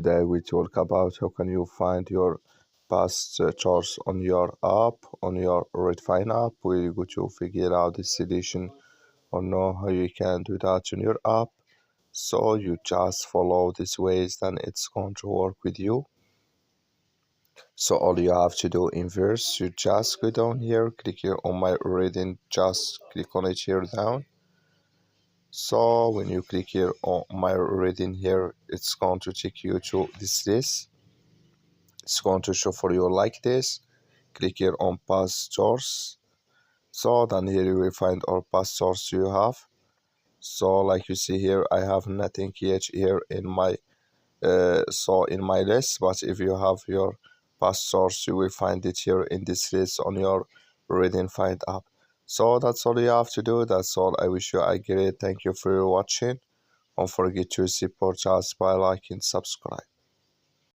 Today we talk about how can you find your past chores on your app, on your Redfin app. We're going to figure out the solution or know how you can do that on your app. So you just follow these ways, then it's going to work with you. So all you have to do in verse, you just go down here, click here on my reading, just click on it here down. So when you click here on my reading here, it's going to take you to this list. It's going to show for you like this. Click here on past source. So then here you will find all past source you have. So like you see here, I have nothing yet here in my in my list, but if you have your past source, you will find it here in this list on your reading find app. So that's all you have to do. That's all. I wish you a great. Thank you for watching. Don't forget to support us by liking, subscribe.